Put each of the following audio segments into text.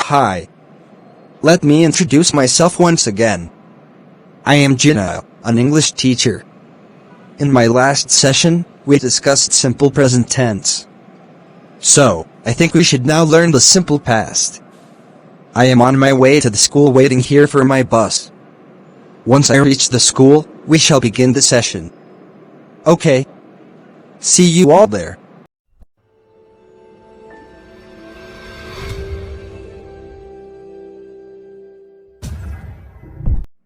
Hi. Let me introduce myself once again. I am JINIL', an English teacher. In my last session, we discussed simple present tense. So, I think we should now learn the simple past. I am on my way to the school waiting here for my bus. Once I reach the school, we shall begin the session. Okay. See you all there.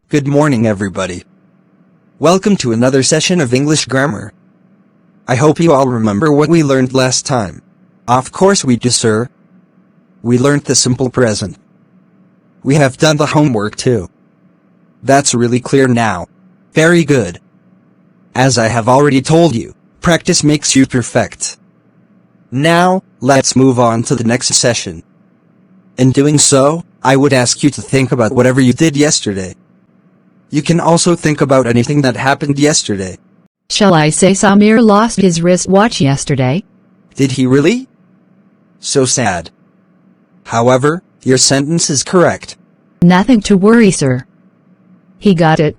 Good morning, everybody. Welcome to another session of English grammar. I hope you all remember what we learned last time. Of course we do, sir. We learned the simple present. We have done the homework too. That's really clear now. Very good. As I have already told you, practice makes you perfect. Now, let's move on to the next session. In doing so, I would ask you to think about whatever you did yesterday. You can also think about anything that happened yesterday. Shall I say Samir lost his wristwatch yesterday? Did he really? So sad. However, your sentence is correct. Nothing to worry, sir. He got it.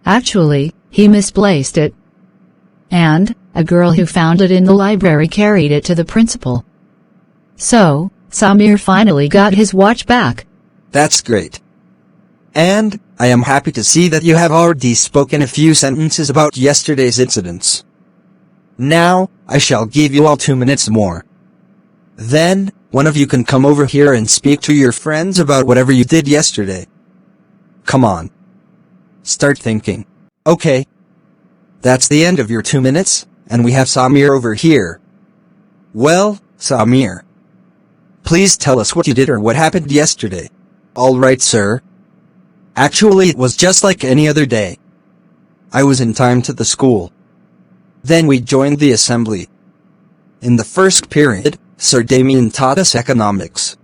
Actually, he misplaced it. And, a girl who found it in the library carried it to the principal. So, Samir finally got his watch back. That's great. And, I am happy to see that you have already spoken a few sentences about yesterday's incidents. Now, I shall give you all 2 minutes more. Then, one of you can come over here and speak to your friends about whatever you did yesterday. Come on. Start thinking. Okay. That's the end of your 2 minutes, and we have Samir over here. Well, Samir. Please tell us what you did or what happened yesterday. All right, sir. Actually, it was just like any other day. I was in time to the school. Then we joined the assembly. In the first period, Sir Damien taught us economics.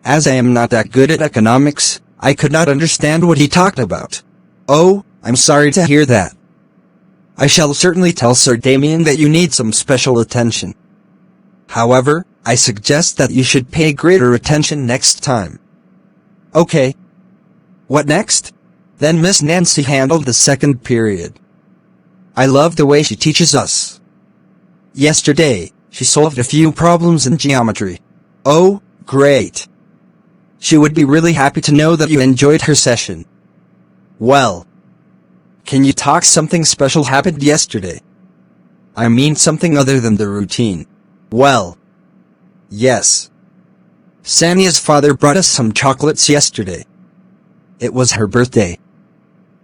As I am not that good at economics, I could not understand what he talked about. Oh, I'm sorry to hear that. I shall certainly tell Sir Damien that you need some special attention. However, I suggest that you should pay greater attention next time. Okay. What next? Then Miss Nancy handled the second period. I love the way she teaches us. Yesterday, she solved a few problems in geometry. Oh, great. She would be really happy to know that you enjoyed her session. Well, can you talk something special happened yesterday? I mean something other than the routine. Well, yes. Sania's father brought us some chocolates yesterday. It was her birthday.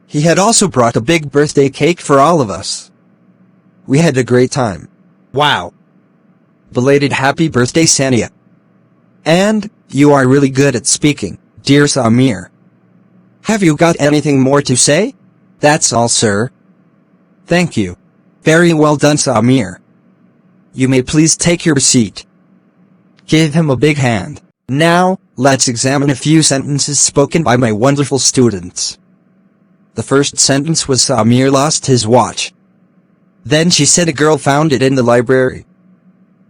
He had also brought a big birthday cake for all of us. We had a great time. Wow. Belated happy birthday, Sania. And, you are really good at speaking, dear Samir. Have you got anything more to say? That's all, sir. Thank you. Very well done, Samir. You may please take your seat. Give him a big hand. Now, let's examine a few sentences spoken by my wonderful students. The first sentence was Samir lost his watch. Then she said a girl found it in the library.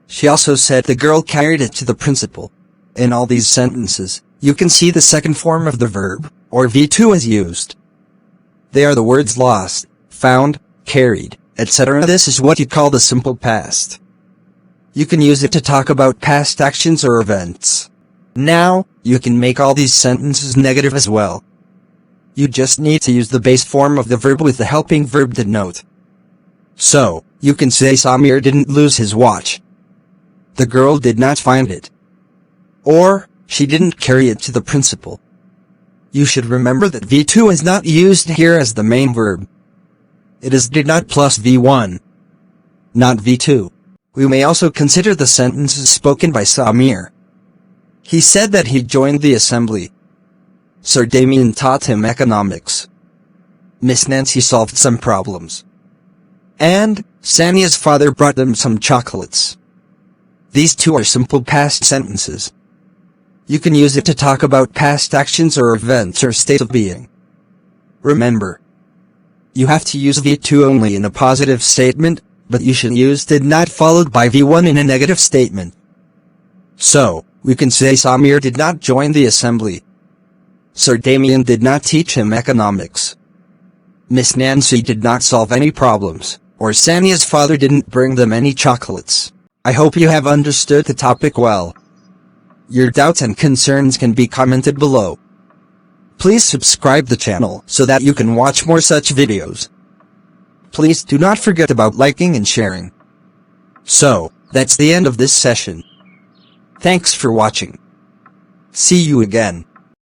She also said the girl carried it to the principal. In all these sentences, you can see the second form of the verb, or V2 is used. They are the words lost, found, carried, etc. This is what you call the simple past. You can use it to talk about past actions or events. Now, you can make all these sentences negative as well. You just need to use the base form of the verb with the helping verb denote. So, you can say Samir didn't lose his watch. The girl did not find it. Or, she didn't carry it to the principal. You should remember that V2 is not used here as the main verb. It is did not plus V1, not V2. We may also consider the sentences spoken by Samir. He said that he joined the assembly. Sir Damien taught him economics. Miss Nancy solved some problems. And, Sania's father brought them some chocolates. These two are simple past sentences. You can use it to talk about past actions or events or state of being. Remember, you have to use V2 only in a positive statement, but you should use did not followed by V1 in a negative statement. So, we can say Samir did not join the assembly. Sir Damien did not teach him economics. Miss Nancy did not solve any problems, or Sania's father didn't bring them any chocolates. I hope you have understood the topic well. Your doubts and concerns can be commented below. Please subscribe the channel so that you can watch more such videos. Please do not forget about liking and sharing. So, that's the end of this session. Thanks for watching. See you again.